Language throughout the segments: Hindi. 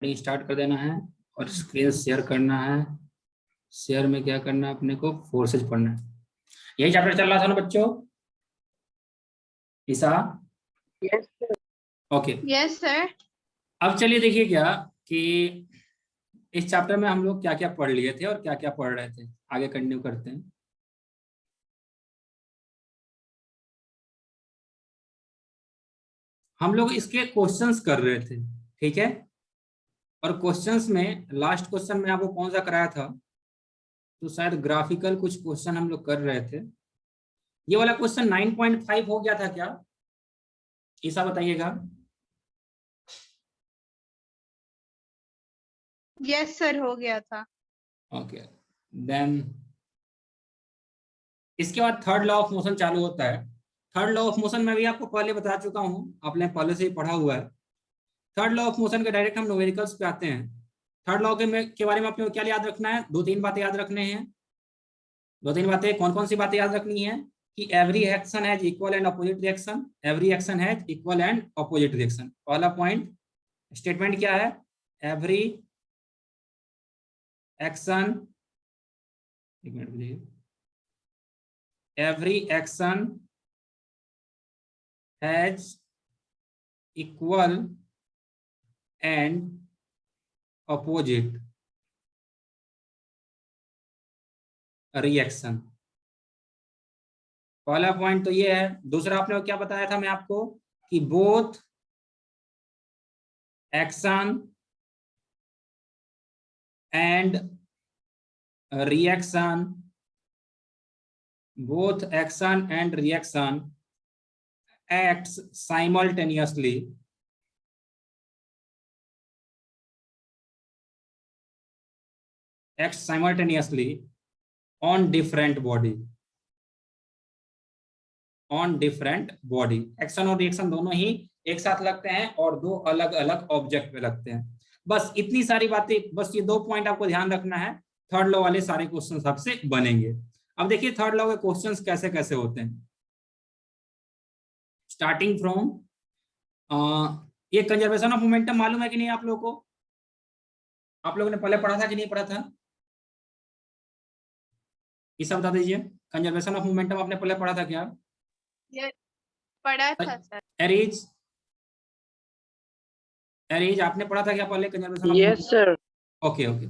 स्टार्ट कर देना है और स्क्रीन शेयर करना है। शेयर में क्या करना है, अपने को फोर्सेज पढ़ना है। यही चैप्टर चल रहा था ना बच्चों? ईसा? Yes okay. Yes sir. अब चलिए देखिए क्या कि इस चैप्टर में हम लोग क्या क्या पढ़ लिए थे और क्या क्या पढ़ रहे थे, आगे कंटिन्यू करते हैं। हम लोग इसके क्वेश्चंस कर रहे थे, ठीक है। और क्वेश्चंस में लास्ट क्वेश्चन में आपको कौन सा कराया था, तो शायद ग्राफिकल कुछ क्वेश्चन हम लोग कर रहे थे। ये वाला क्वेश्चन 9.5 हो गया था क्या, ऐसा बताइएगा। यस सर, हो गया था। ओके देन इसके बाद थर्ड लॉ ऑफ मोशन चालू होता है। थर्ड लॉ ऑफ मोशन मैं भी आपको पहले बता चुका हूं, आपने पहले से ही पढ़ा हुआ है। थर्ड लॉ ऑफ मोशन के डायरेक्ट हम न्यूमेरिकल्स पे आते हैं। थर्ड लॉ के बारे में आपको क्या याद रखना है, दो तीन बातें याद रखने हैं। दो तीन बातें, कौन कौन सी बातें याद रखनी है कि every action has equal and opposite reaction. Every action has equal and opposite reaction, पहला पॉइंट। स्टेटमेंट क्या है, एवरी एक्शन, एक मिनट बुझिए, every action has equal and opposite reaction. पहला पॉइंट तो ये है। दूसरा आपने क्या बताया था मैं आपको कि both action and reaction, both action and reaction acts simultaneously on different body, on different body। Action और रिएक्शन दोनों ही एक साथ लगते हैं और दो अलग अलग ऑब्जेक्ट पे लगते हैं। बस इतनी सारी बातें, बस ये दो पॉइंट आपको ध्यान रखना है। थर्ड लॉ वाले सारे क्वेश्चन आपसे बनेंगे। अब देखिए थर्ड लॉ के क्वेश्चंस कैसे कैसे होते हैं। स्टार्टिंग फ्रॉम ये कंजर्वेशन ऑफ मोमेंटम मालूम है कि नहीं आप लोगों को? आप लोगों ने पहले पढ़ा था कि नहीं पढ़ा था? ये सब बता दीजिए। कंजर्वेशन ऑफ मोमेंटम आपने पहले पढ़ा था क्या? पढ़ा था सर। एरीज, एरीज आपने पढ़ा था क्या पहले conservation of yes sir. Okay okay.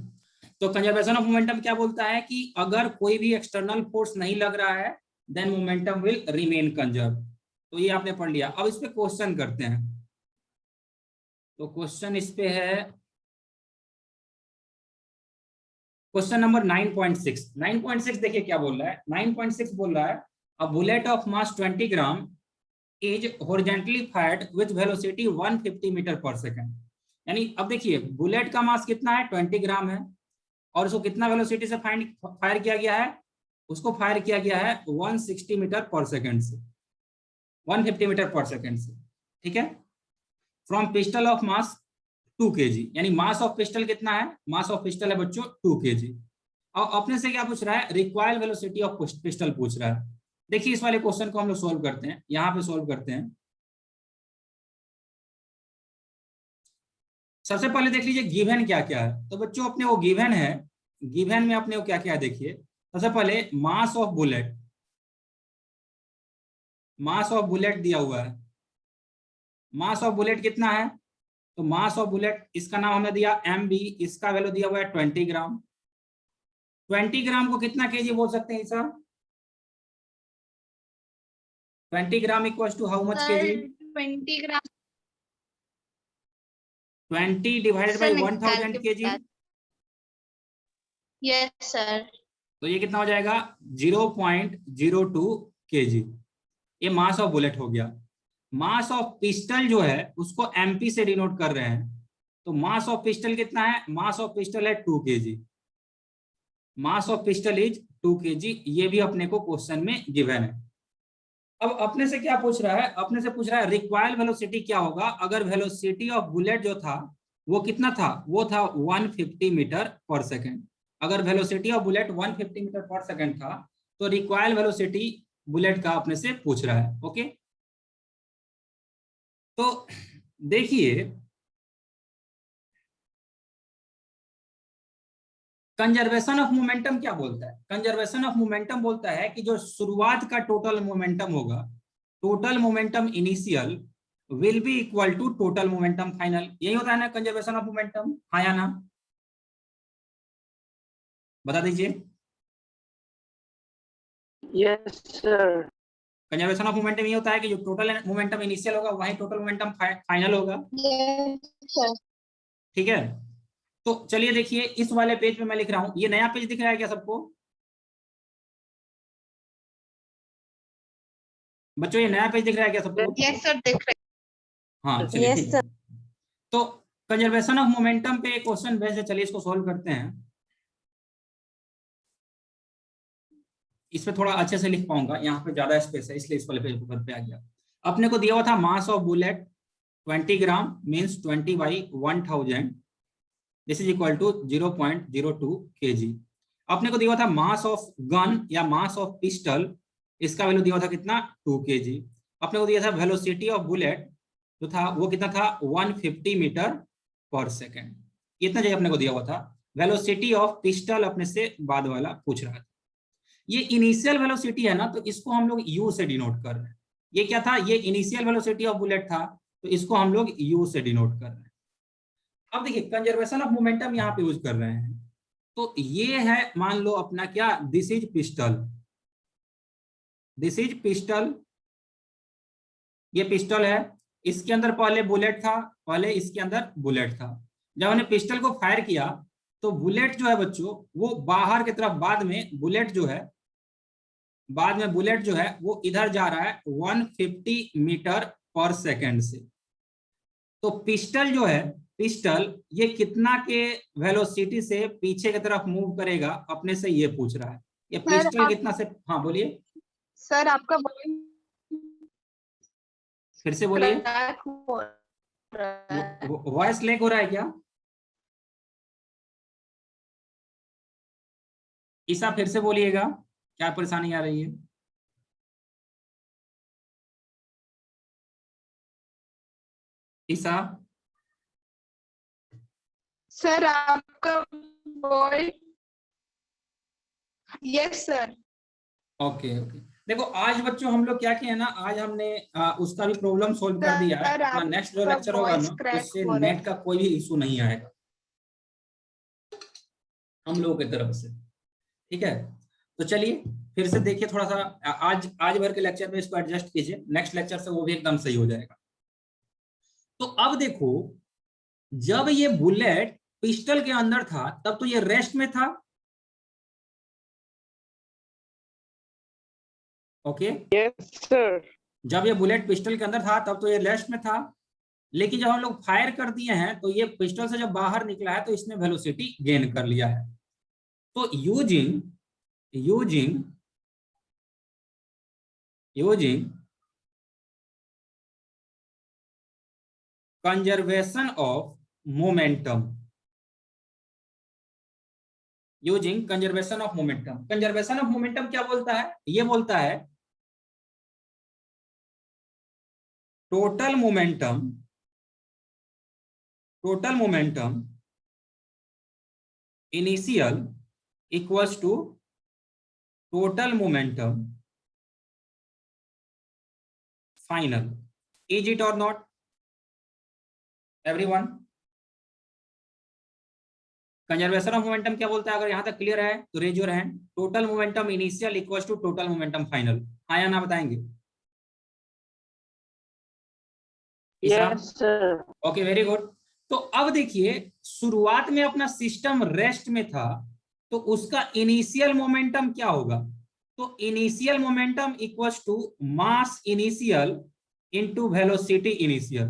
तो कंजर्वेशन ऑफ मोमेंटम क्या बोलता है कि अगर कोई भी एक्सटर्नल फोर्स नहीं लग रहा है then momentum will remain conserve. तो ये आपने पढ़ लिया। अब इस पे क्वेश्चन करते हैं। तो क्वेश्चन इस पे है क्वेश्चन नंबर 9.6। 9.6 देखिए क्या बोल रहा है। 9.6 बोल रहा है a bullet of mass 20 gram is horizontally fired with velocity 150 metre per second. यानी अब देखिए बुलेट का मास कितना है, 20 ग्राम है, और उसको कितना वेलोसिटी से फायर किया गया है, उसको फायर किया गया है 160 मीटर पर सेकंड से, 150 मीटर पर सेकंड से, ठीक है। From pistol of mass 2 kg, यानी मास ऑफ पिस्टल कितना है, मास ऑफ पिस्टल है बच्चों 2 kg। और अपने से क्या पूछ रहा है, रिक्वायर्ड वेलोसिटी ऑफ पिस्टल पूछ रहा है। देखिए इस वाले क्वेश्चन को हम लोग सोल्व करते हैं, यहां पे सोल्व करते हैं। सबसे पहले देख लीजिए गिवन क्या क्या है। तो बच्चों अपने वो गिवन है, गिवन में अपने वो क्या क्या है देखिए। सबसे पहले मास of bullet, mass of bullet दिया हुआ है। मास ऑफ बुलेट कितना है, तो मास ऑफ बुलेट इसका नाम हमने दिया MB, इसका वैल्यू दिया हुआ है 20 ग्राम। 20 ग्राम को कितना केजी बोल सकते हैं sir? 20 gram equal to how much KG? 20 gram 20 divided by 1000 KG. Yes sir. तो ये कितना हो जाएगा 0.02 केजी। ये मास ऑफ बुलेट हो गया। मास ऑफ पिस्टल जो है उसको MP से डिनोट कर रहे हैं। तो मास ऑफ पिस्टल कितना है, मास ऑफ पिस्टल है 2 kg। Mass of pistil is 2 kg। ये भी अपने को क्वेश्चन में गिवन है। अब अपने से क्या पूछ रहा है, अपने से पूछ रहा है रिक्वायर्ड वेलोसिटी क्या होगा अगर वेलोसिटी ऑफ बुलेट जो था वो कितना था, वो था 150 मीटर पर सेकेंड। अगर velocity of bullet 150 metre per second था तो रिक्वायर्ड वेलोसिटी बुलेट का अपने से पूछ रहा है। ओके, तो देखिए कंजर्वेशन ऑफ मोमेंटम क्या बोलता है? कंजर्वेशन ऑफ मोमेंटम बोलता है कि जो शुरुआत का टोटल मोमेंटम होगा, total momentum initial will be equal to total momentum final. यही होता है ना कंजर्वेशन ऑफ मोमेंटम, हाँ या ना? बता दीजिए। Yes sir. Conservation of momentum ये होता है कि जो टोटल मोमेंटम इनिशियल होगा वही टोटल मोमेंटम फाइनल होगा। Yes sir. ठीक है, तो चलिए देखिए इस वाले पेज पे मैं लिख रहा हूं, ये नया पेज दिख रहा है क्या सबको बच्चों? ये नया पेज दिख रहा है क्या सबको? यस सर, दिख रहे। हाँ चलिए Yes, ठीक है। तो कंजर्वेशन ऑफ मोमेंटम पे एक क्वेश्चन बेस्ड है, चलिए इसको सॉल्व करते हैं। इसमें थोड़ा अच्छे से लिख पाऊंगा, यहाँ पे ज्यादा स्पेस है इसलिए इस वाले पेज पर पे आ गया। अपने को दिया हुआ था mass of bullet 20 gram means 20/1000, this is equal to 0.02 kg। अपने को दिया हुआ था मास ऑफ गन या मास ऑफ पिस्टल, इसका वैल्यू दिया हुआ था कितना 2 kg। अपने को दिया था वेलोसिटी ऑफ बुलेट जो था वो कितना था 150 मीटर पर सेकेंड, इतना चाहिए अपने को दिया हुआ था। वेलोसिटी ऑफ पिस्टल अपने से बाद वाला पूछ रहा था। ये इनिशियल वेलोसिटी है ना, तो इसको हम लोग यू से डिनोट कर रहे हैं। ये क्या था? ये इनिशियल वेलोसिटी ऑफ बुलेट था, तो इसको हम लोग यू से डिनोट कर रहे हैं। अब देखिए कंजर्वेशन ऑफ मोमेंटम यहाँ पे यूज कर रहे हैं, तो ये है मान लो अपना क्या, this is pistol, this is pistol, ये पिस्टल है, इसके अंदर पहले बुलेट था, पहले इसके अंदर बुलेट था। जब हमने पिस्टल को फायर किया तो बुलेट जो है बच्चों वो बाहर की तरफ, बाद में बुलेट जो है, बाद में बुलेट जो है वो इधर जा रहा है 150 मीटर पर सेकेंड से। तो पिस्टल जो है, पिस्टल ये कितना के वेलोसिटी से पीछे की तरफ मूव करेगा अपने से ये पूछ रहा है। ये पिस्टल कितना से, हाँ बोलिए सर आपका फिर से बोलिए। हो रहा है। वॉइस लैग हो रहा है क्या? ईसा फिर से बोलिएगा, क्या परेशानी आ रही है? ईसा सर आपका voice, yes sir. Okay okay. देखो आज बच्चों हम लोग क्या किए ना, आज हमने उसका भी प्रॉब्लम सोल्व कर दिया है। सर, अपना नेक्स्ट जो लेक्चर होगा ना उससे नेट का कोई भी इशू नहीं आएगा हम लोगों की तरफ से, ठीक है? तो चलिए फिर से देखिए थोड़ा सा, आज भर के लेक्चर में इसको एडजस्ट कीजिए, नेक्स्ट लेक्चर से वो भी एकदम सही हो जाएगा। तो अब देखो, जब ये बुलेट पिस्टल के अंदर था तब तो ये रेस्ट में था, ओके? Yes sir. जब ये बुलेट पिस्टल के अंदर था तब तो ये रेस्ट में था, लेकिन जब हम लोग फायर कर दिए हैं तो ये पिस्टल से जब बाहर निकला है तो इसने वेलोसिटी गेन कर लिया है। तो using conservation of momentum, using conservation of momentum. Conservation of momentum क्या बोलता है? ये बोलता है total momentum initial equals to total momentum final. Is it or not everyone? Conservation of momentum क्या बोलता है? अगर यहां तक क्लियर है तो raise your hand. Total momentum initial equals to total momentum final, हाँ या ना बताएंगे? Yes sir. Okay very good. तो अब देखिए शुरुआत में अपना सिस्टम रेस्ट में था तो उसका इनिशियल मोमेंटम क्या होगा? तो initial momentum equals to mass initial into velocity initial.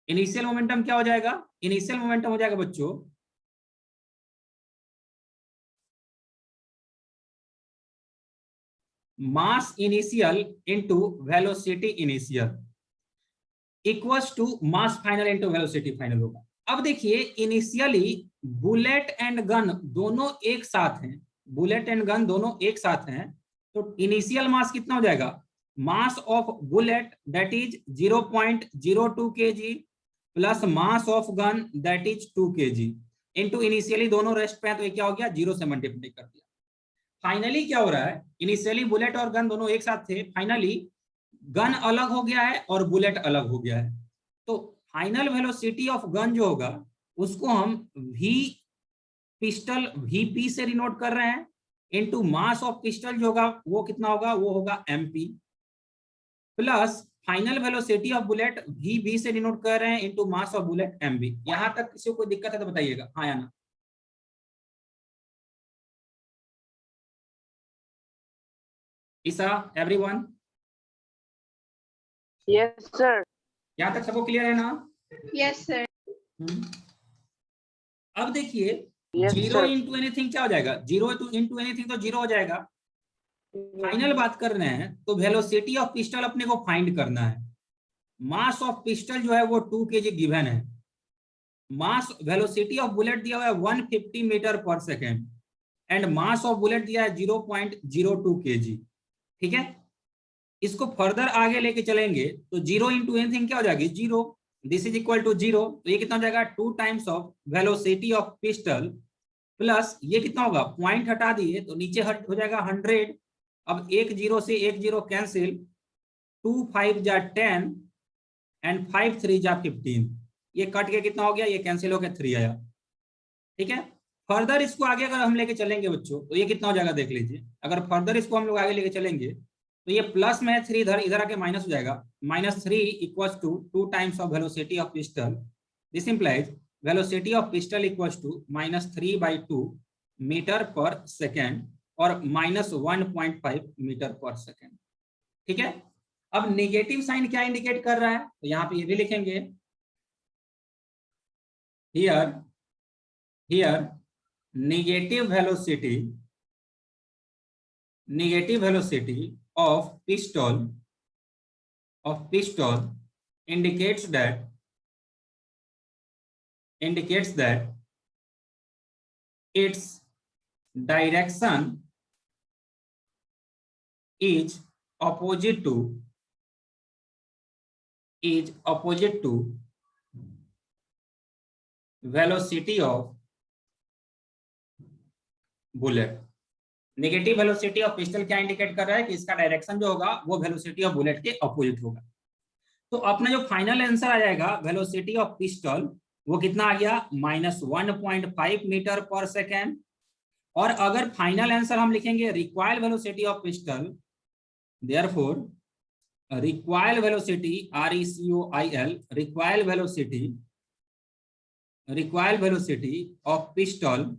Initial momentum क्या हो जाएगा? इनिशियल मोमेंटम हो जाएगा बच्चों mass initial into velocity initial equals to mass final into velocity final होगा। अब देखिए इनिशियली बुलेट एंड गन दोनों एक साथ हैं, बुलेट एंड गन दोनों एक साथ हैं, तो इनिशियल मास कितना हो जाएगा? मास of bullet that is 0.02 kg plus mass of gun that is 2 kg। Into initially दोनों रेस्ट पे हैं तो ये क्या हो गया 0 से मल्टीप्लाई कर दिया। फाइनली क्या हो रहा है, इनिशियली बुलेट और गन दोनों एक साथ थे, फाइनली गन अलग हो गया है और बुलेट अलग हो गया है। तो फाइनल वेलोसिटी ऑफ गन जो होगा उसको हम वी पिस्टल वीपी से डिनोट कर रहे हैं, इनटू मास ऑफ पिस्टल जो होगा वो कितना होगा, वो होगा MP, plus final velocity of bullet v से डिनोट कर रहे हैं into mass of bullet MB. यहां तक किसी को कोई दिक्कत है तो बताइएगा, हाँ या ना। ईसा, एवरीवन? Yes, sir. यहां तक सबको क्लियर है ना? Yes, sir. अब देखिए Yes, zero sir. Into anything क्या हो जाएगा, जीरो इंटू एनीथिंग तो जीरो हो जाएगा। फाइनल बात कर रहे हैं तो वेलोसिटी ऑफ पिस्टल अपने को फाइंड करना है। मास ऑफ पिस्टल जो है वो 2 kg गिवन है, मास वेलोसिटी ऑफ बुलेट दिया हुआ है 150 metre per second and mass of bullet दिया है 0.02 kg। ठीक है, इसको फर्दर आगे लेके चलेंगे तो जीरो इंटू एनीथिंग क्या हो जाएगी, zero, this is equal to zero, तो ये कितना हो जाएगा 2 times of velocity of pistol plus ये कितना होगा, पॉइंट हटा दिए तो नीचे हो जाएगा 100। अब एक जीरो से एक जीरो कैंसिल, 2 5 जा 10 एंड 5 3 जा 15, ये कट के कितना हो गया, ये कैंसिल होकर 3 आया। ठीक है, फर्दर इसको आगे अगर हम लेके चलेंगे बच्चों तो ये कितना हो जाएगा देख लीजिए, अगर फर्दर इसको हम लोग आगे लेके चलेंगे तो ये प्लस में 3 इधर आके माइनस हो जाएगा, -3 equals to 2 times of velocity of pistol, this implies velocity of pistol equals to -3/2 metre per second और -1.5 मीटर पर सेकेंड। ठीक है, अब नेगेटिव साइन क्या इंडिकेट कर रहा है, तो यहाँ पे ये भी लिखेंगे, here negative velocity of pistol indicates that its direction is opposite to velocity of bullet. Negative velocity of pistol क्या इंडिकेट कर रहा है कि इसका डायरेक्शन जो होगा वो वेलोसिटी ऑफ बुलेट के अपोजिट होगा। तो अपना जो फाइनल आंसर आ जाएगा वेलोसिटी ऑफ पिस्टल वो कितना आ गया, -1.5 मीटर पर सेकेंड। और अगर फाइनल आंसर हम लिखेंगे required velocity of pistol, therefore required velocity RECOIL required velocity of pistol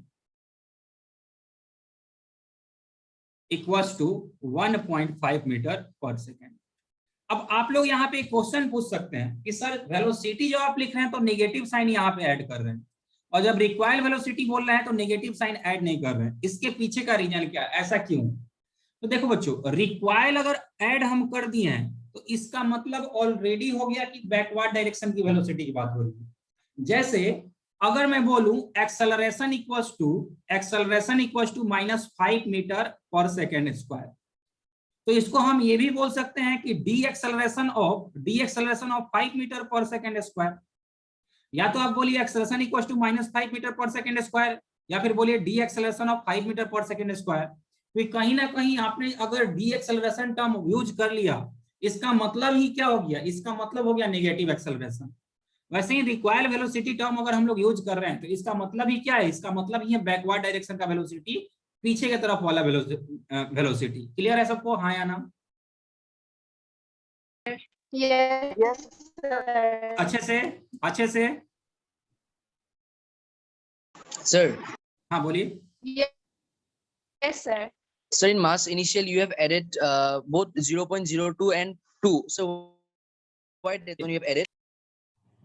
equals to 1.5 metre per second. अब आप लोग यहाँ पे एक क्वेश्चन पूछ सकते हैं कि सर वेलोसिटी जो आप लिख रहे हैं तो नेगेटिव साइन यहाँ पे ऐड कर रहे हैं, और जब रिक्वायर्ड वेलोसिटी बोल रहे हैं तो नेगेटिव साइन ऐड नहीं कर रहे हैं, इसके पीछे का रीजन क्या है, ऐसा क्यों? तो देखो बच्चों, रिक्वायर्ड अगर ऐड हम कर दिए हैं तो इसका मतलब ऑलरेडी हो गया कि बैकवर्ड डायरेक्शन की वेलोसिटी की बात हो रही है। जैसे अगर मैं बोलूं acceleration equals to -5 metre per second square, तो इसको हम ये भी बोल सकते हैं कि D acceleration of 5 metre per second square, या तो आप बोलिए acceleration equals to -5 metre per second square, या फिर बोलिए D acceleration of 5 metre per second square. तो कहीं ना कहीं आपने अगर डी एक्सेलरेशन टर्म यूज कर लिया, इसका मतलब ही क्या हो गया, इसका मतलब हो गया नेगेटिव एक्सेलरेशन। वैसे ही रिक्वायर्ड वेलोसिटी टर्म अगर हम लोग यूज कर रहे हैं तो इसका मतलब ही क्या है, इसका मतलब ही है बैकवर्ड डायरेक्शन का वेलोसिटी, पीछे की तरफ वाला वेलोसिटी। क्लियर है सबको, हाँ या ना? Yes, sir. अच्छे से Sir, हाँ बोलिए। Yes, sir. sir, in mass initial you have added both 0.02 and 2. So why that one you have added?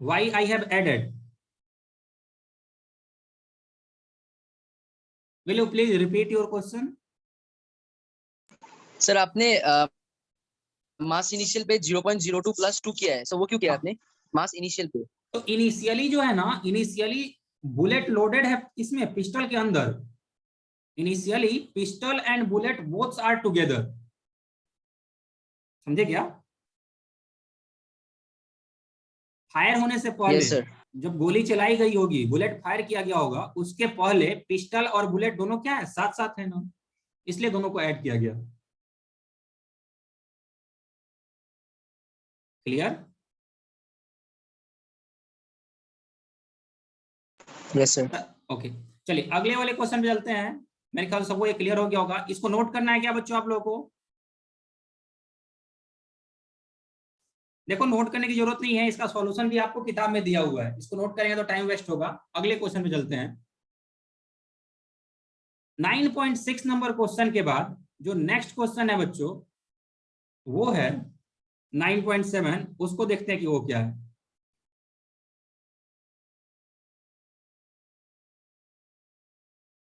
Why I have added? Will you please repeat your question? Sir, आपने mass initial पे 0.02 plus 2 किया है, so वो क्यों किया आपने mass initial पे? तो इनिशियली जो है ना, इनिशियली बुलेट लोडेड है इसमें पिस्टल के अंदर, initially pistol and bullet both are together, समझे क्या? फायर होने से पहले Yes, sir. जब गोली चलाई गई होगी, बुलेट फायर किया गया होगा, उसके पहले पिस्टल और बुलेट दोनों क्या है, साथ साथ है ना, इसलिए दोनों को ऐड किया गया। क्लियर? Yes, sir. ओके, चलिए अगले वाले क्वेश्चन पे चलते हैं। मेरे ख्याल से सबको ये क्लियर हो गया होगा। इसको नोट करना है क्या बच्चों आप लोगों को? देखो नोट करने की जरूरत नहीं है, इसका सॉल्यूशन भी आपको किताब में दिया हुआ है, इसको नोट करेंगे तो टाइम वेस्ट होगा। अगले क्वेश्चन पे चलते हैं। 9.6 नंबर क्वेश्चन के बाद जो नेक्स्ट क्वेश्चन है बच्चों, वो है 9.7। उसको देखते हैं कि वो क्या है।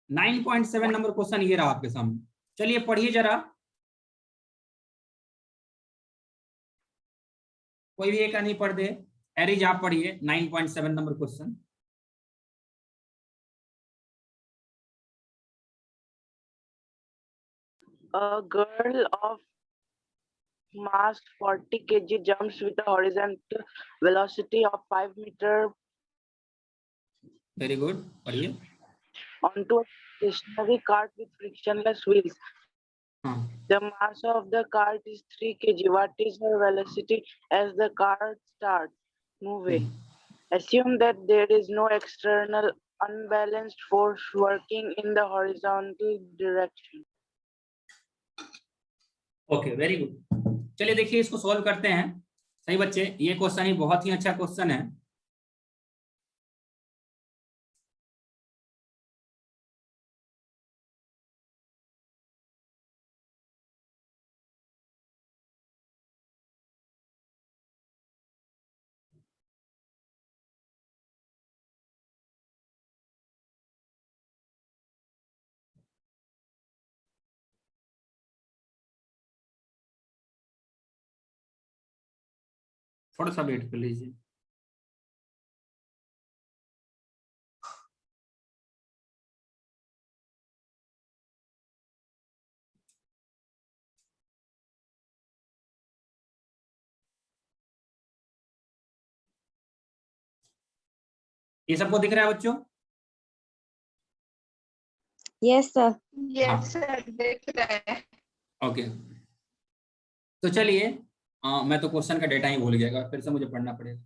9.7 नंबर क्वेश्चन ये रहा आपके सामने। चलिए पढ़िए जरा, कोई भी एक नहीं पढ़ दे। एरिज आप पढ़िए 9.7 number question. A girl of mass 40 kg jumps with a horizontal velocity of 5 meters very good, पढ़िए। onto a stationary cart with frictionless wheels. हाँ, The mass of the cart is 3 kg. What is her velocity as the cart starts moving? Assume that there is no external unbalanced force working in the horizontal direction. Okay very good. चलिए देखिए इसको सॉल्व करते हैं। सही बच्चे, ये क्वेश्चन ही बहुत ही अच्छा क्वेश्चन है। थोड़ा सा वेट कर लीजिए। ये सबको दिख रहा है बच्चों? Yes, sir. Yes, sir. देख रहे हैं। ओके, तो चलिए मैं तो क्वेश्चन का डेटा ही भूल गया, फिर से मुझे पढ़ना पड़ेगा।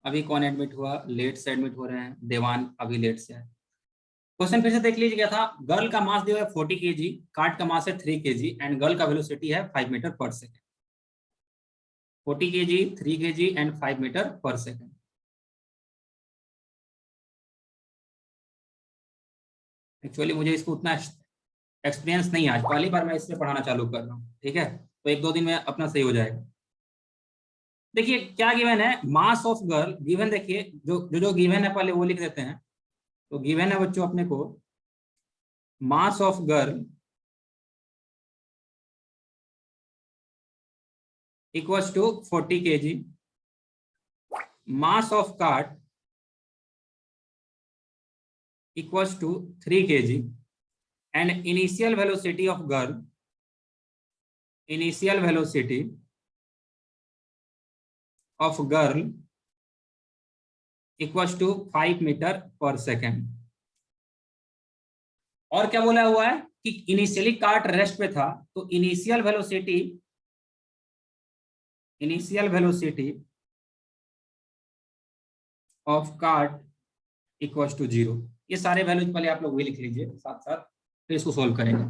अभी कौन एडमिट हुआ? लेट से एडमिट हो रहे हैं, देवान अभी लेट से है। क्वेश्चन फिर से देख लीजिए क्या था। गर्ल का मास दिया है 40 kg, कार्ट का मास है 3 kg एंड गर्ल का वेलोसिटी है 5 metre per second. 40 kg, 3 kg and 5 metre per second. Actually मुझे इसको उतना एक्सपीरियंस नहीं है, आज पहली बार मैं इसमें पढ़ाना चालू कर रहा हूँ, ठीक है? तो 1-2 दिन में अपना सही हो जाएगा। देखिए क्या गिवन है, मास ऑफ गर्ल गिवन। देखिए जो गिवन है पहले वो लिख देते हैं। तो गिवन है बच्चों अपने को, mass of girl equals to 40 kg, mass of cart equals to 3 kg and initial velocity of girl equals to 5 metre per second. और क्या बोला हुआ है कि इनिशियली कार्ट रेस्ट पे था, तो initial velocity of cart equals to 0। ये सारे वैल्यूज पहले आप लोग वही लिख लीजिए साथ साथ, फिर इसको सोल्व करेंगे।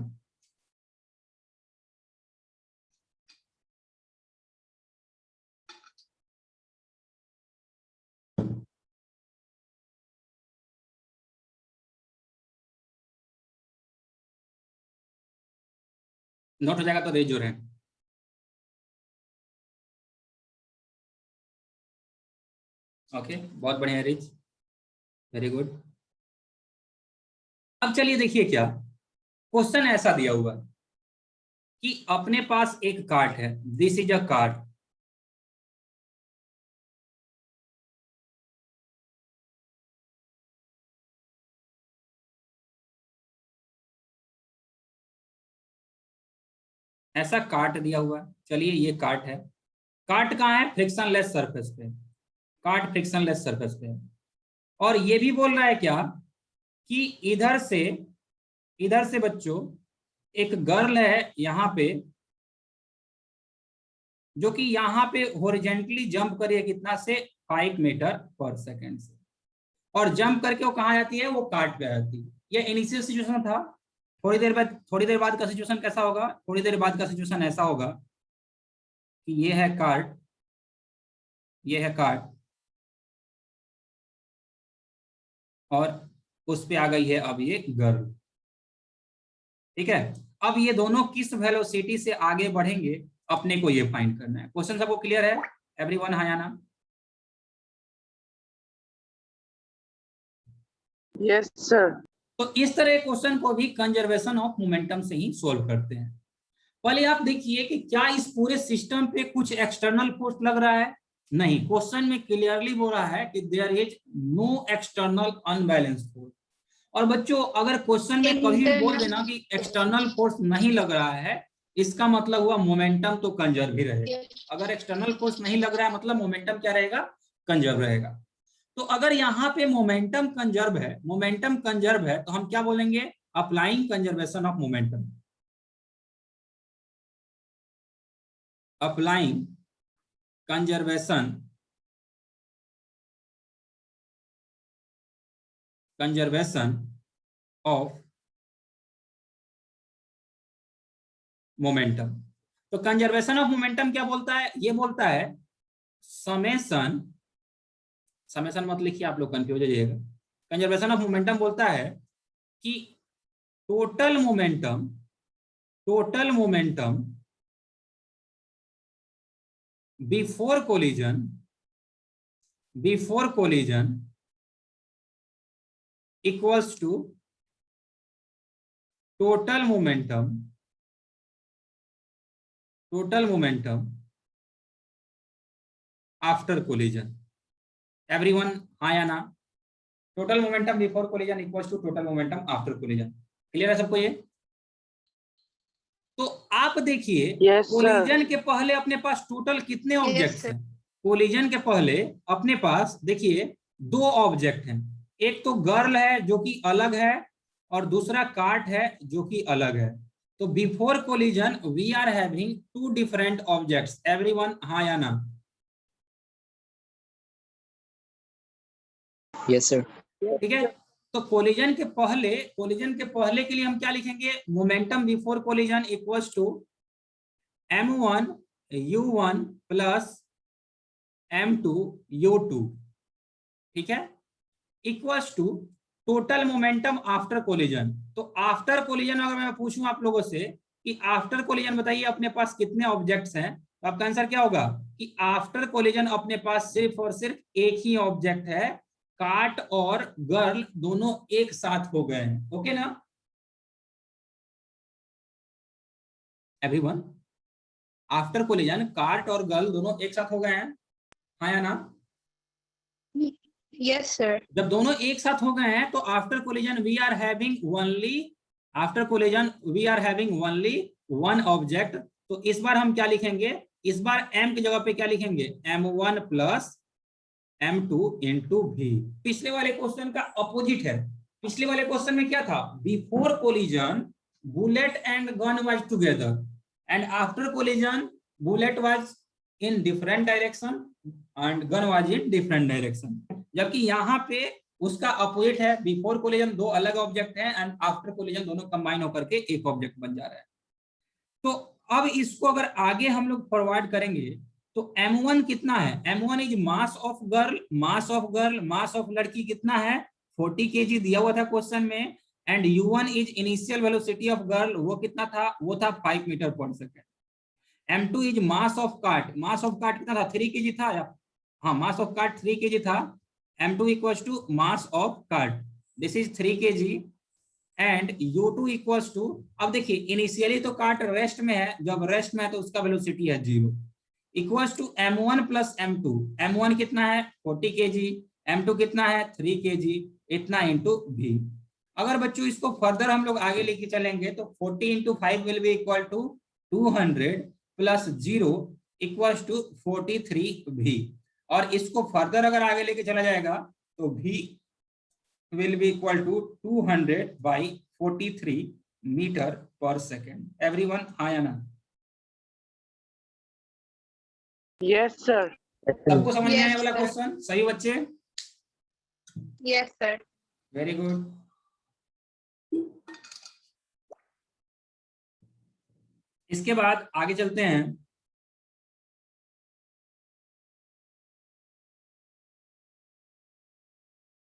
नोट हो जाएगा तो रेज हो रहे हैं। ओके, बहुत बढ़िया रिच, वेरी गुड। अब चलिए देखिए क्या क्वेश्चन ऐसा दिया हुआ है कि अपने पास एक कार्ट है, दिस इज अ कार्ट। ऐसा कार्ट दिया हुआ है। चलिए ये कार्ट है, कार्ट कहाँ है? फ्रिक्शनलेस सरफेस पे। कार्ट फ्रिक्शनलेस सरफेस पे है। और ये भी बोल रहा है क्या कि इधर से बच्चों एक गर्ल है यहाँ पे, जो कि यहाँ पे हॉरिजेंटली जंप करिए कितना से 5 मीटर पर सेकेंड से, और जंप करके वो कहाँ जाती है, वो कार्ट पे आती है। ये इनिशियल सिचुएशन था। थोड़ी देर बाद का सिचुएशन कैसा होगा, थोड़ी देर बाद का सिचुएशन ऐसा होगा कि ये है कार्ट, ये है कार्ट, और उस पे आ गई है अब ये गर्ल। ठीक है, अब ये दोनों किस वेलोसिटी से आगे बढ़ेंगे, अपने को ये फाइंड करना है। क्वेश्चन सबको क्लियर है एवरीवन, हाँ या ना? Yes, sir. तो इस तरह क्वेश्चन को भी कंजर्वेशन ऑफ मोमेंटम से ही सोल्व करते हैं। पहले आप देखिए कि क्या इस पूरे सिस्टम पे कुछ एक्सटर्नल फोर्स लग रहा है? नहीं, क्वेश्चन में क्लियरली बोल रहा है कि there is no external unbalance force. और बच्चों अगर क्वेश्चन में कभी भी बोल देना कि एक्सटर्नल फोर्स नहीं लग रहा है, इसका मतलब हुआ मोमेंटम तो कंजर्व ही रहेगा। अगर एक्सटर्नल फोर्स नहीं लग रहा है मतलब मोमेंटम क्या रहेगा, कंजर्व रहेगा। तो अगर यहाँ पे मोमेंटम कंजर्व है, मोमेंटम कंजर्व है, तो हम क्या बोलेंगे, applying conservation of momentum, applying conservation of momentum. तो कंजर्वेशन ऑफ मोमेंटम क्या बोलता है, ये बोलता है समेशन मत लिखिए, आप लोग कंफ्यूज हो जाइएगा। कंजर्वेशन ऑफ मोमेंटम बोलता है कि total momentum before collision equals to total momentum after collision. Everyone, हाँ या ना? Total momentum before collision equals to total momentum after collision. Clear है सबको ये? तो आप देखिए Yes, कोलिजन sir. के पहले अपने पास टोटल कितने ऑब्जेक्ट्स sir. हैं? कोलिजन के पहले अपने पास देखिए 2 ऑब्जेक्ट हैं। एक तो गर्ल है जो कि अलग है, और दूसरा कार्ट है जो कि अलग है। तो before collision we are having 2 different objects. Everyone, हाँ या ना? Yes, sir. ठीक है, तो कोलिजन के पहले के लिए हम क्या लिखेंगे, momentum before collision equals to m1 u1 plus m2 u2। ठीक है, equals to total momentum after collision. तो आफ्टर कोलिजन अगर मैं पूछूं आप लोगों से कि आफ्टर कोलिजन बताइए अपने पास कितने ऑब्जेक्ट्स हैं, तो आपका आंसर क्या होगा कि आफ्टर कोलिजन अपने पास सिर्फ और सिर्फ एक ही ऑब्जेक्ट है, कार्ट और गर्ल दोनों एक साथ हो गए हैं। ओके ना एवरीवन? आफ्टर कोलिजन कार्ट और गर्ल दोनों एक साथ हो गए हैं, हाँ या ना? Yes, sir. जब दोनों एक साथ हो गए हैं तो after collision we are having only one object. तो इस बार हम क्या लिखेंगे, इस बार m की जगह पे क्या लिखेंगे, m1 plus m2 into v। पिछले वाले क्वेश्चन का अपोजिट है। पिछले वाले क्वेश्चन में क्या था, before collision bullet and gun was together, and after collision bullet was in different direction and gun was in different direction. जबकि यहाँ पे उसका अपोजिट है, बिफोर कोलिजन 2 अलग ऑब्जेक्ट हैं एंड आफ्टर कोलिजन दोनों कंबाइन होकर के एक ऑब्जेक्ट बन जा रहा है। तो अब इसको अगर आगे हम लोग फॉरवर्ड करेंगे तो m1 कितना है, m1 is mass of girl, mass of लड़की कितना है 40 kg दिया हुआ था क्वेश्चन में, and u1 is initial velocity of girl, वो कितना था, वो था 5 metre per second. m2 is mass of cart कितना था 3 kg था, हाँ मास ऑफ कार्ट 3 kg था। m2 इक्वल्स to mass of cart, this is 3 kg, and u2 equals to, अब देखिए इनिशियली तो कार्ट रेस्ट में है, जब रेस्ट में है तो उसका वेलोसिटी है 0, equals to m1 plus m2। m1 कितना है 40 kg, m2 कितना है 3 kg, इतना इंटू v। अगर बच्चों इसको फर्दर हम लोग आगे लेके चलेंगे तो 40 into 5 will be equal to 200 plus 0 equals to 43 v। और इसको फर्दर अगर आगे लेके चला जाएगा तो v will be equal to 200/43 metre per second. Everyone हाँ या ना? Yes, sir. सबको समझ में आया Yes, वाला sir. क्वेश्चन? सही बच्चे? Yes, sir. Very good. इसके बाद आगे चलते हैं।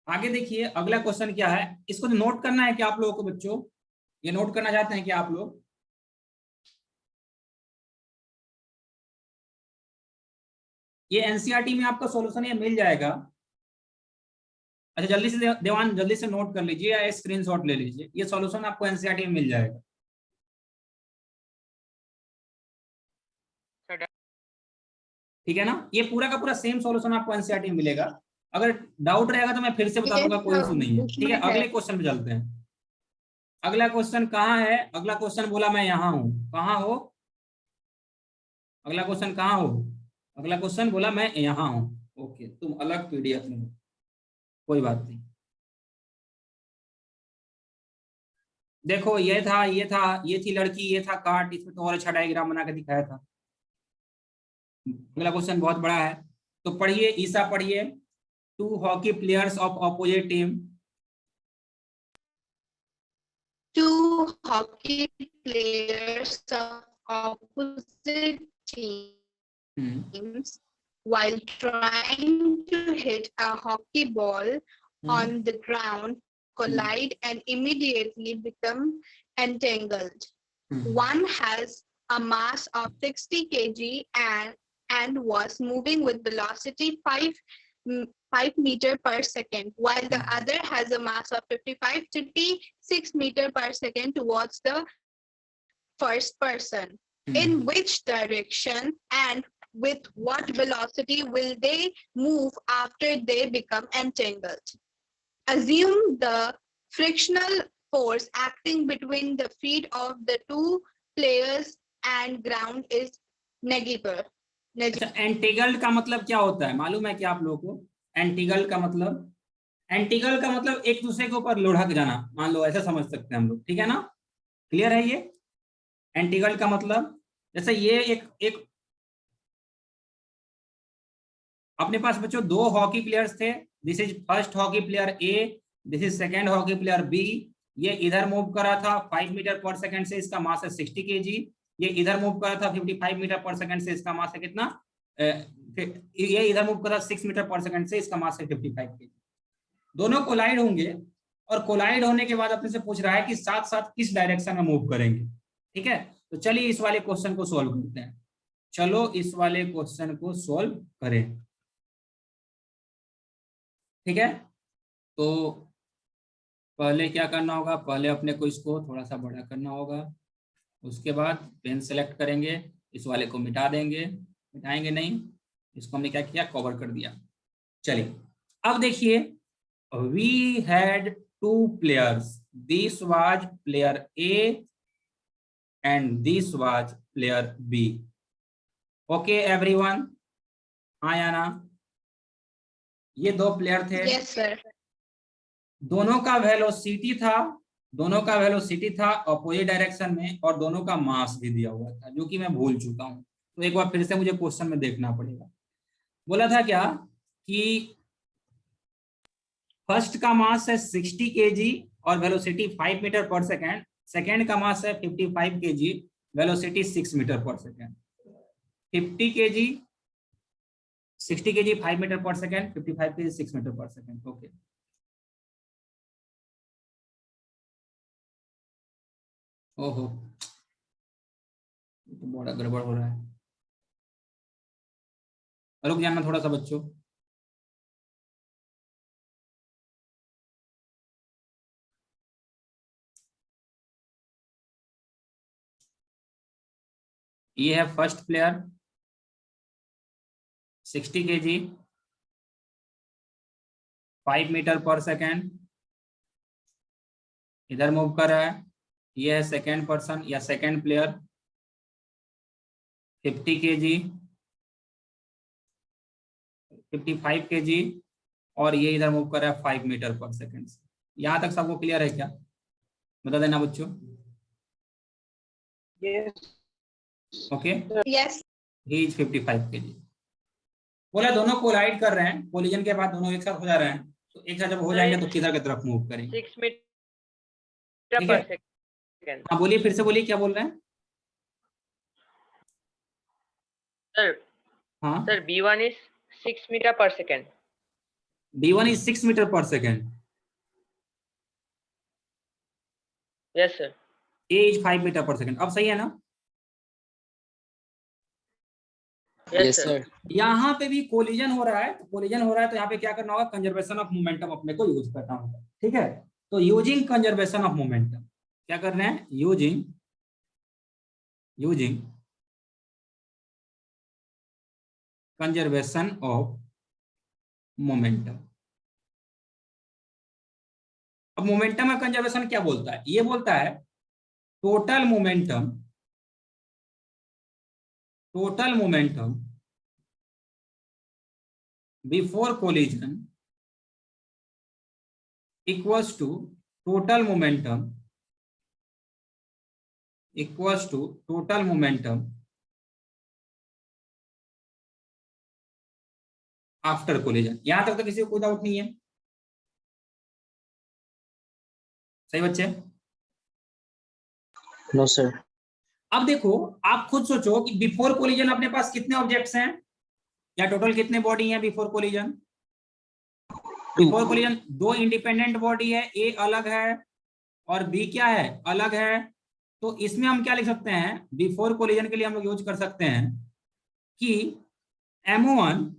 आगे देखिए अगला क्वेश्चन क्या है, इसको नोट करना है क्या आप लोगों को बच्चों? ये नोट करना चाहते हैं क्या आप लोग? ये एनसीईआरटी में आपका सॉल्यूशन ये मिल जाएगा। अच्छा जल्दी से देवान जल्दी से नोट कर लीजिए या स्क्रीनशॉट ले लीजिए, ये सॉल्यूशन आपको एनसीईआरटी में मिल जाएगा। ठीक है ना, ये पूरा का पूरा सेम सॉल्यूशन आपको एनसीईआरटी में मिलेगा। अगर डाउट रहेगा तो मैं फिर से बता दूंगा, कोई इशू नहीं है। ठीक है, अगले क्वेश्चन पे चलते हैं। अगला क्वेश्चन कहाँ है? अगला क्वेश्चन बोला मैं यहाँ हूँ। कहाँ हो? अगला क्वेश्चन कहाँ हो? अगला क्वेश्चन बोला मैं यहाँ हूँ। ओके, तुम अलग पीडीएफ में हो, कोई बात नहीं। देखो ये था, ये थी लड़की, ये था कार्ट, इसमें तो और अच्छा डायग्राम बना के दिखाया था। अगला क्वेश्चन बहुत बड़ा है, तो पढ़िए ईसा, पढ़िए। 2 hockey players of opposite team. 2 hockey players of opposite teams, while trying to hit a hockey ball on the ground, collide and immediately become entangled. One has a mass of 60 kg and was moving with velocity 5 meter per second, while the other has a mass of 55 to 6 meter per second towards the first person. In which direction and with what velocity will they move after they become entangled? Assume the frictional force acting between the feet of the 2 players and ground is negligible. अच्छा, एंटिगल्ड का मतलब क्या होता है मालूम है क्या आप लोगों को? एंटिगल्ड का मतलब, एंटिगल का मतलब एक दूसरे के ऊपर लुढ़क जाना, मान लो ऐसा समझ सकते हैं हम लोग। ठीक है ना, क्लियर है ये? एंटिगल का मतलब जैसे ये एक अपने पास बच्चों 2 हॉकी प्लेयर्स थे। This is first hockey player A, this is second hockey player B. ये इधर मूव कर रहा था 5 मीटर पर सेकंड से, इसका मास है 60 केजी। ये इधर मूव कर रहा था 55 मीटर पर सेकंड से, इसका मास है कितना? ये इधर मूव कर रहा 6 मीटर पर सेकंड से, इसका मास है 55 केजी। दोनों कोलाइड होंगे और कोलाइड होने के बाद अपने से पूछ रहा है कि साथ साथ किस डायरेक्शन में मूव करेंगे। ठीक है, तो चलिए इस वाले क्वेश्चन को सॉल्व करते हैं। चलो इस वाले क्वेश्चन को सॉल्व करें। ठीक है, तो पहले क्या करना होगा? पहले अपने को इसको थोड़ा सा बड़ा करना होगा, उसके बाद पेन सेलेक्ट करेंगे, इस वाले को मिटा देंगे, मिटाएंगे नहीं, इसको हमने क्या किया? कवर कर दिया। चलिए अब देखिए, we had 2 players, this was player A and this was player B. Okay everyone, हाँ या ना? ये 2 प्लेयर थे। Yes, sir. दोनों का वेलोसिटी था अपोजिट डायरेक्शन में, और दोनों का मास भी दिया हुआ था, जो कि मैं भूल चुका हूं, तो एक बार फिर से मुझे क्वेश्चन में देखना पड़ेगा। बोला था क्या कि फर्स्ट का मास है 60 केजी और velocity 5 metre per second, second का मास है 55 KG, velocity 6 metre per second. 50 KG 60 KG 5 metre per second, 55 KG 6 metre per second. Okay, ओहो तो बड़ा गड़बड़ हो रहा है, रुक जाना थोड़ा सा बच्चों। ये है first player 60 KG 5 metre per second, इधर मूव कर रहा है। ये है सेकेंड पर्सन या सेकेंड प्लेयर 50 केजी 55 kg और ये इधर मूव कर रहा है 5 मीटर पर सेकेंड। यहाँ तक सबको क्लियर है क्या? बता देना बच्चों। Yes. Okay, Yes. He is 55 kg। बोला दोनों कोलाइड कर रहे हैं, कोलिजन के बाद दोनों एक साथ हो जा रहे हैं, तो एक साथ जब हो जाएंगे तो किधर की तरफ मूव करेंगे? 6 मीटर ठीक पर है, सेकंड। हाँ बोलिए, फिर से बोलिए, क्या बोल रहे हैं? सर हाँ, sir B1 is 6 metre per second. B1 is 6 metre per second, yes sir. A is 5 metre per second. अब सही है ना? Yes, sir. यहाँ पे भी कोलिजन हो रहा है, तो कोलिजन हो रहा है तो यहाँ पे क्या करना होगा? कंजर्वेशन ऑफ मोमेंटम अपने को यूज करना होगा। ठीक है, तो यूजिंग कंजर्वेशन ऑफ मोमेंटम क्या कर रहे हैं? Using conservation of momentum. अब मोमेंटम का कंजर्वेशन क्या बोलता है? ये बोलता है total momentum before collision equals to total momentum after collision. यहां तक तो किसी को कोई डाउट नहीं है? सही बच्चे? No, sir. अब देखो, आप खुद सोचो कि बिफोर कोलिजन अपने पास कितने ऑब्जेक्ट्स हैं, या टोटल कितने बॉडी हैं before collision? Before collision 2 independent body है, ए अलग है और बी क्या है? अलग है। तो इसमें हम क्या लिख सकते हैं? बिफोर कोलिजन के लिए हम लोग यूज कर सकते हैं कि M1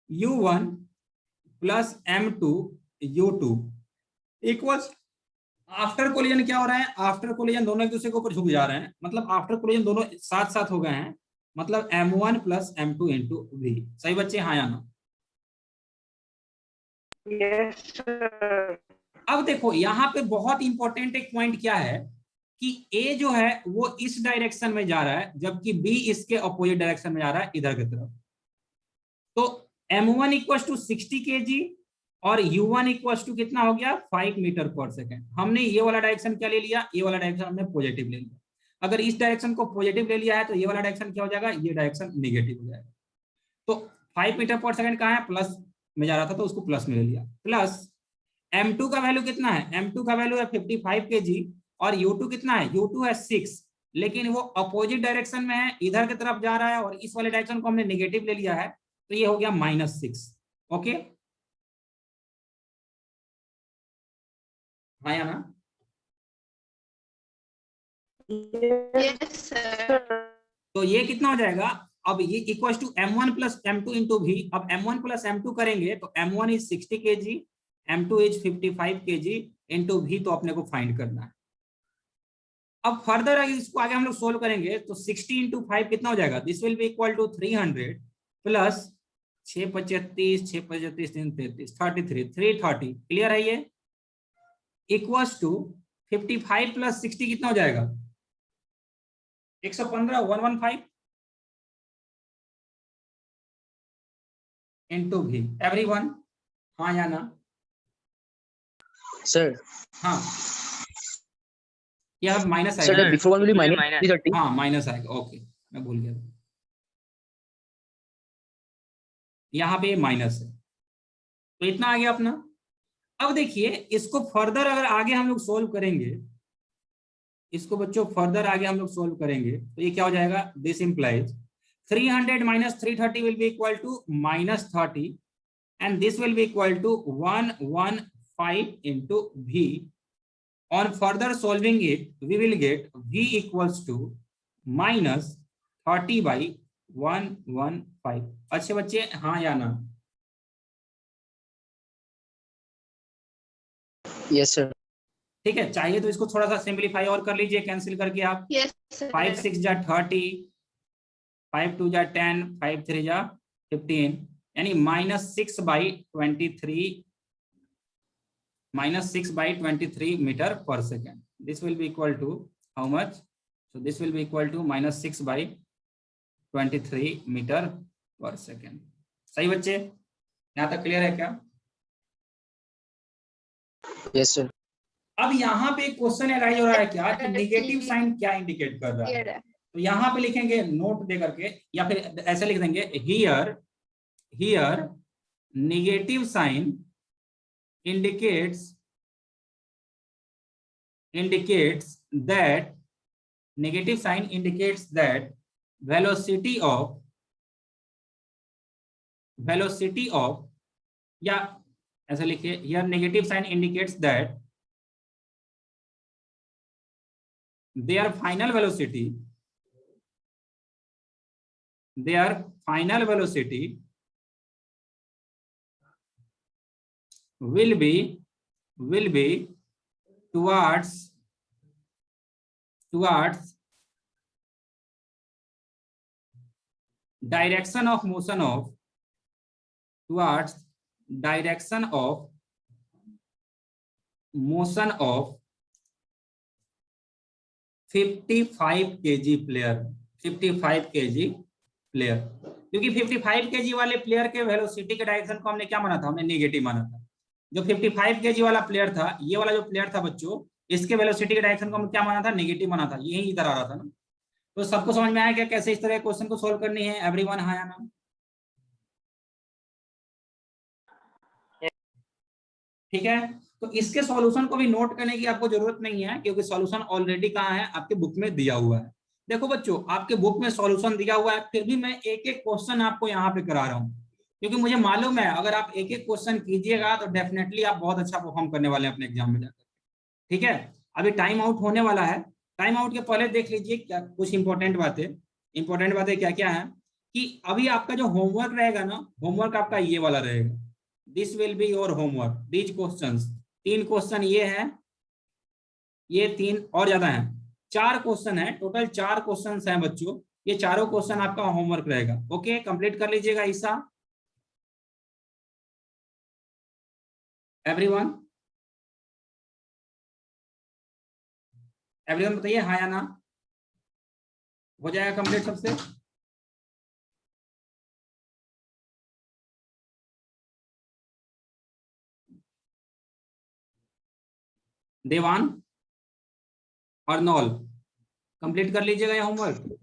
U1 plus M2 U2 equals. After collision क्या हो रहा है? आफ्टर कोलिजन दोनों एक दूसरे के ऊपर झुक जा रहे हैं, मतलब आफ्टर कोलिजन दोनों साथ साथ हो गए हैं, मतलब M1 plus M2 into V। सही बच्चे? हाँ या ना? Yes, sir. अब देखो, यहाँ पे बहुत इंपॉर्टेंट एक पॉइंट क्या है कि A जो है वो इस डायरेक्शन में जा रहा है, जबकि B इसके अपोजिट डायरेक्शन में जा रहा है, इधर की तरफ। तो M1 इक्वल टू 60 kg और U1 इक्वल टू कितना हो गया? 5 मीटर पर सेकेंड। हमने ये वाला डायरेक्शन क्या ले लिया? ये वाला डायरेक्शन हमने पॉजिटिव ले लिया। अगर इस डायरेक्शन को पॉजिटिव ले लिया है तो ये वाला डायरेक्शन क्या हो जाएगा? ये डायरेक्शन नेगेटिव हो जाएगा। तो 5 मीटर पर सेकेंड कहाँ है? प्लस में जा रहा था तो उसको प्लस में ले लिया। प्लस M2 का वैल्यू कितना है? M2 का वैल्यू है 55 kg और U2 कितना है? U2 है 6, लेकिन वो अपोजिट डायरेक्शन में है, इधर की तरफ जा रहा है और इस वाले डायरेक्शन को हमने नेगेटिव ले लिया है, तो ये हो गया -6। ओके, हाँ या ना? Yes, sir. तो ये कितना हो जाएगा? अब ये equal to M1 plus M2 into V। अब M1 प्लस M2 करेंगे तो M1 is 60 kg, M2 is 55 kg into V, तो अपने को फाइंड करना है। अब फर्दर अगर इसको आगे हम लोग सोल्व करेंगे तो 60 इंटू 5 कितना हो जाएगा? This will be equal to 300 plus 6 25 6 25 3 33 33 330। Clear है ये? इक्वल्स टू 55 प्लस 60 कितना हो जाएगा? 115 115 इंटू भी। एवरीवन हाँ या ना? Sir. हाँ, यह माइनस Sir, आएगा। the before one will be Will be minus minus. 330. हाँ माइनस आएगा, ओके मैं भूल गया, यहाँ पे माइनस है, तो इतना आ गया अपना। अब देखिए, इसको फर्दर अगर आगे हम लोग सोल्व करेंगे, इसको बच्चों फर्दर आगे हम लोग सोल्व करेंगे तो ये क्या हो जाएगा? This implies 300 minus 330 will be equal to -30 and this will be equal to 115 into V. On further solving it, we will get V equals to -30 by 115। अच्छे बच्चे हाँ या ना? Yes, sir. ठीक है, चाहिए तो इसको थोड़ा सा सिंपलीफाई और कर लीजिए, कैंसिल करके आप। Yes, sir. 5 6 जा 30, 5 2 जा 10, 5 3 जा 15, यानी -6 by 23 metre per second. This will be equal to how much? So this will be equal to -6 by 23 metre per second. सही बच्चे, यहाँ तक क्लियर है क्या? Yes, sir. अब यहाँ पे एक क्वेश्चन अराइज हो रहा है क्या कि Sir, नेगेटिव साइन क्या इंडिकेट कर रहा है? clear है। तो यहाँ पे लिखेंगे नोट दे करके, या फिर ऐसे लिख देंगे here negative sign indicates that negative sign indicates that velocity of या ऐसा लिखिए, here negative sign indicates that their final velocity will be towards direction of motion of 55 kg player, 55 kg player, क्योंकि 55 kg वाले प्लेयर के वेलोसिटी के डायरेक्शन को हमने क्या माना था? हमने नेगेटिव माना था। जो 55 kg वाला प्लेयर था, ये वाला जो प्लेयर था बच्चों, इसके वेलोसिटी के डायरेक्शन को हम क्या माना था? नेगेटिव माना था। यही इधर आ रहा था ना। तो सबको समझ में आया क्या कैसे इस तरह के क्वेश्चन को सोल्व करनी है? एवरीवन हाँ या ना? ठीक है, तो इसके सॉल्यूशन को भी नोट करने की आपको जरूरत नहीं है, क्योंकि सॉल्यूशन ऑलरेडी कहाँ है? आपके बुक में दिया हुआ है। देखो बच्चों, आपके बुक में सॉल्यूशन दिया हुआ है, फिर भी मैं एक एक क्वेश्चन आपको यहाँ पे करा रहा हूँ, क्योंकि मुझे मालूम है अगर आप एक एक क्वेश्चन कीजिएगा तो डेफिनेटली आप बहुत अच्छा परफॉर्म करने वाले हैं अपने एग्जाम में जाकर। ठीक है, अभी टाइम आउट होने वाला है। टाइम आउट के पहले देख लीजिए क्या कुछ इंपॉर्टेंट बातें क्या क्या है कि अभी आपका जो होमवर्क रहेगा ना, होमवर्क आपका ये वाला रहेगा। This will be your homework, these questions. 3 question ये है, ये 3 और ज्यादा है, 4 क्वेश्चन है टोटल, 4 क्वेश्चन हैं बच्चों। ये चारों क्वेश्चन आपका होमवर्क रहेगा। ओके, कंप्लीट कर लीजिएगा ईसा। एवरीवन बताइए हाँ या ना, हो जाएगा कंप्लीट सबसे? देवान, अर्नोल, कंप्लीट कर लीजिएगा ये होमवर्क।